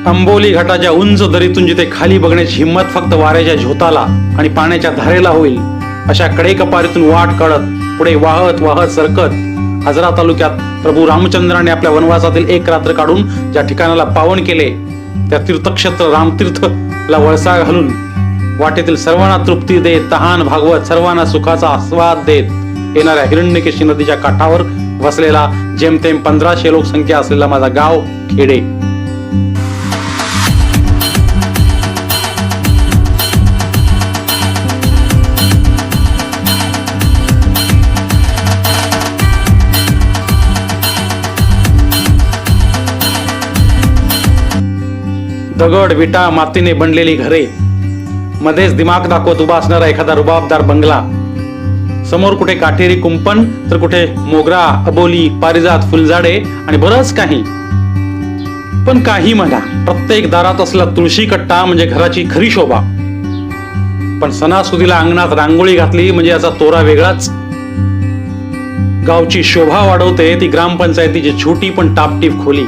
अंबोली घाटाच्या उंच दरीतून जिथे खाली बघण्याची हिंमत फक्त वाऱ्याच्या झोताला आणि पाण्याच्या धारेला होईल, अशा कडेकपारीतून वाट काढत पुढे वाहत वाहत सरकत आजरा तालुक्यात प्रभू रामचंद्राने आपल्या वनवासातील एक रात्र काढून ज्या ठिकाणाला पावन केले, त्या तीर्थक्षेत्र रामतीर्थला वळसा घालून वाटेतील सर्वांना तृप्ती देत, तहान भागवत सर्वांना सुखाचा आस्वाद देत येणाऱ्या हिरण्यकेशी नदीच्या काठावर वसलेला जेमतेम 1500 लोकसंख्या असलेला माझा गाव खेडे. दगड विटा मातीने बनलेली घरे, मध्येच दिमाग दाखवत उभा असणारा एखादा रुबाबदार बंगला, समोर कुठे काटेरी कुंपण तर कुठे मोगरा, अबोली, पारिजात, फुलझाडे आणि बरंच काही. पण काही म्हणा, प्रत्येक दारात असला तुळशी कट्टा म्हणजे घराची खरी शोभा. पण सणासुदीला अंगणात रांगोळी घातली म्हणजे याचा तोरा वेगळाच. गावची शोभा वाढवते ती ग्रामपंचायतीची छोटी पण टापटीप खोली.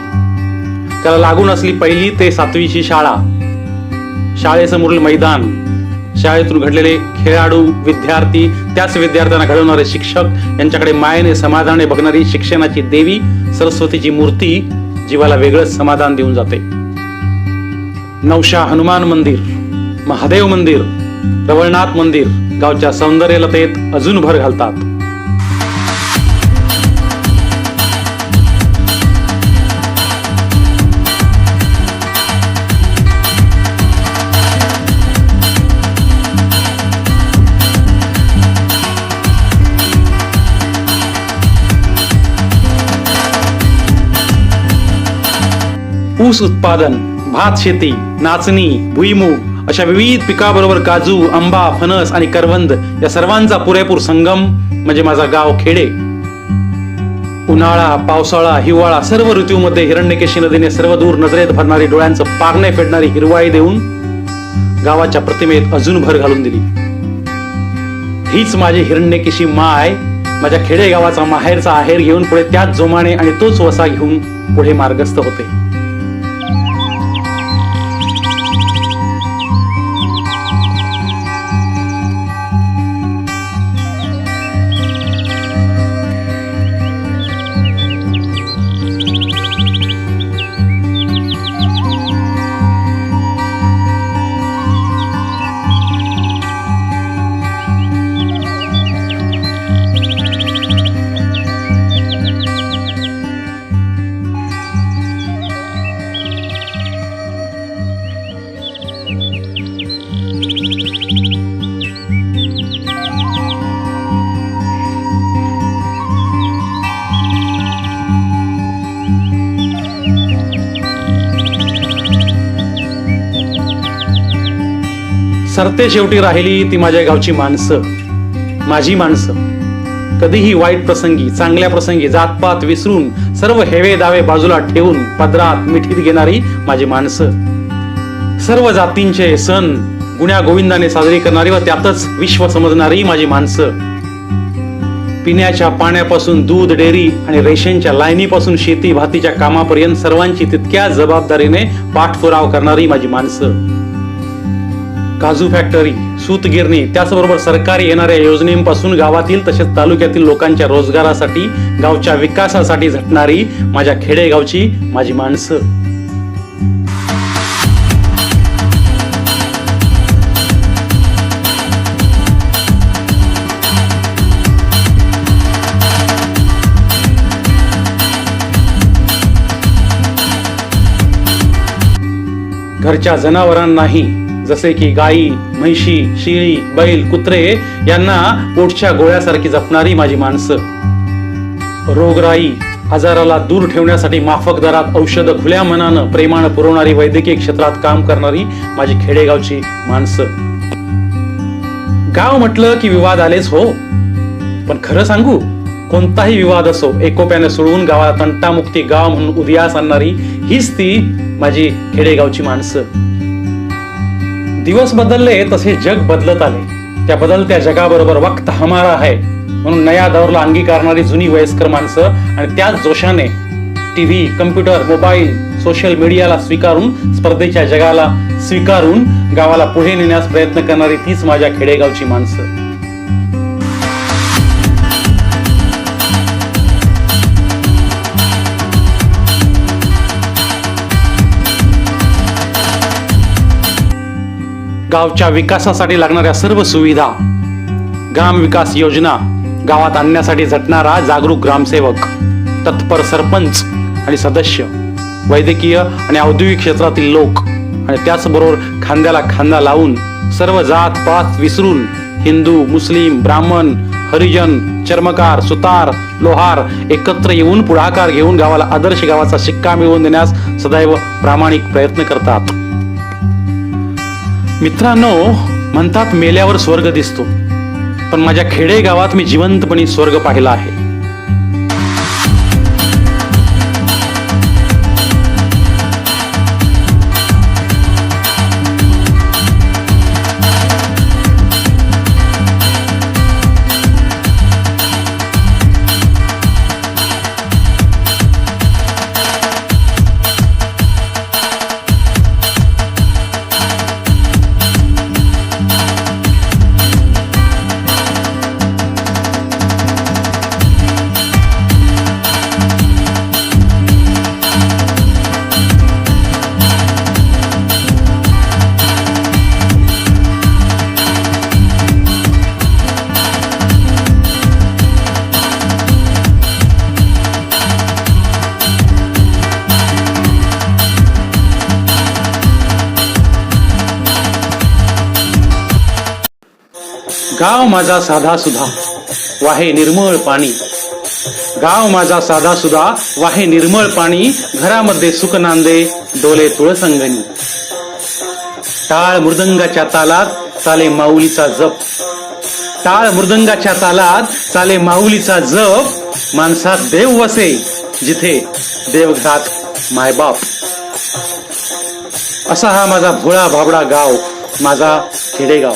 त्याला लागून असली 1ली ते 7वीची शाळा, शाळेसमोरील मैदान, शाळेतून घडलेले खेळाडू विद्यार्थी, त्याच विद्यार्थ्यांना घडवणारे शिक्षक, यांच्याकडे मायेने समाधाने बघणारी शिक्षणाची देवी सरस्वतीची मूर्ती जीवाला वेगळंच समाधान देऊन जाते. नवशा हनुमान मंदिर, महादेव मंदिर, रवळनाथ मंदिर गावच्या सौंदर्यलतेत अजून भर घालतात. ऊस उत्पादन, भात शेती, नाचणी, भुईमूग अशा विविध पिकाबरोबर काजू, आंबा, फणस आणि करवंद या सर्वांचा पुरेपूर संगम म्हणजे माझा गाव खेडे. उन्हाळा, पावसाळा, हिवाळा सर्व ऋतूमध्ये हिरण्यकेशी नदीने सर्व दूर नजरेत भरणारी, डोळ्यांचं पारणे फेडणारी हिरवाई देऊन गावाच्या प्रतिमेत अजून भर घालून दिली. हीच माझी हिरण्यकेशी माय माझ्या खेडे गावाचा माहेरचा आहेर घेऊन पुढे त्याच जोमाने आणि तोच वसा घेऊन पुढे मार्गस्थ होते. सरते शेवटी राहिली ती माझ्या गावची माणसं, माझी माणसं. कधीही वाईट प्रसंगी, चांगल्या प्रसंगी जातपात विसरून सर्व हेवे दावे बाजूला ठेवून पदरात मिठीत घेणारी माझी माणसं. सर्व जातींचे सण गुण्या गोविंदाने साजरी करणारी व त्यातच विश्व समजणारी माझी माणसं. पिण्याच्या पाण्यापासून दूध डेअरी आणि रेशनच्या लाईनीपासून शेती भातीच्या कामापर्यंत सर्वांची तितक्या जबाबदारीने पाठपुरावा करणारी माझी माणसं. काजू फॅक्टरी, सूतगिरणी, त्याचबरोबर सरकारी येणाऱ्या योजनेपासून गावातील तसेच तालुक्यातील लोकांच्या रोजगारासाठी, गावच्या विकासासाठी झटणारी माझ्या खेडेगावची माझी माणसं. घरच्या जनावरांनाही जसे की गाई, म्हैशी, शेळी, बैल, कुत्रे यांना पोटच्या गोळ्यासारखी जपणारी माझी माणसं. रोगराई, आजाराला दूर ठेवण्यासाठी माफक दरात औषध खुल्या मनानं प्रेमानं पुरवणारी, वैद्यकीय क्षेत्रात काम करणारी माझी खेडेगावची माणसं. गाव म्हटलं की विवाद आलेच हो, पण खरं सांगू, कोणताही विवाद असो एकोप्याने सोडवून गावाला तंटामुक्ती गाव म्हणून उदयास आणणारी हीच ती माझी खेडेगावची माणसं. दिवस बदलले तसे जग बदलत आले. त्या बदलत्या जगाबरोबर वक्त हमारा है म्हणून नया दौरला अंगीकारणारी जुनी वयस्कर माणसं आणि त्याच जोशाने टीव्ही, कम्प्युटर, मोबाईल, सोशल मीडियाला स्वीकारून स्पर्धेच्या जगाला स्वीकारून गावाला पुढे नेण्यास प्रयत्न करणारी तीच माझ्या खेडेगावची माणसं. गावच्या विकासासाठी लागणाऱ्या सर्व सुविधा, ग्राम विकास योजना गावात आणण्यासाठी झटणारा जागरूक ग्रामसेवक, तत्पर सरपंच आणि सदस्य, वैद्यकीय आणि औद्योगिक क्षेत्रातील लोक आणि त्याचबरोबर खांद्याला खांदा लावून सर्व जात पात विसरून हिंदू, मुस्लिम, ब्राह्मण, हरिजन, चर्मकार, सुतार, लोहार एकत्र येऊन पुढाकार घेऊन गावाला आदर्श गावाचा शिक्का मिळवून देण्यास सदैव प्रामाणिक प्रयत्न करतात. मित्रांनो, म्हणतात मेल्यावर स्वर्ग दिसतो, पण माझ्या खेडे गावात मी जिवंतपणे स्वर्ग पाहिला आहे. गाव माझा साधा सुधा वाहे निर्मळ पाणी, गाव माझा साधा सुधा वाहे निर्मळ पाणी, घरामध्ये सुख नांदे डोले तुळसंगणी. टाळ मृदंगाच्या तालात चाले माऊलीचा जप, टाळ मृदंगाच्या तालात चाले माऊलीचा जप, माणसात देव वसे जिथे देवघरात मायबाप. असा हा माझा भोळा भाबडा गाव, माझा खेडेगाव.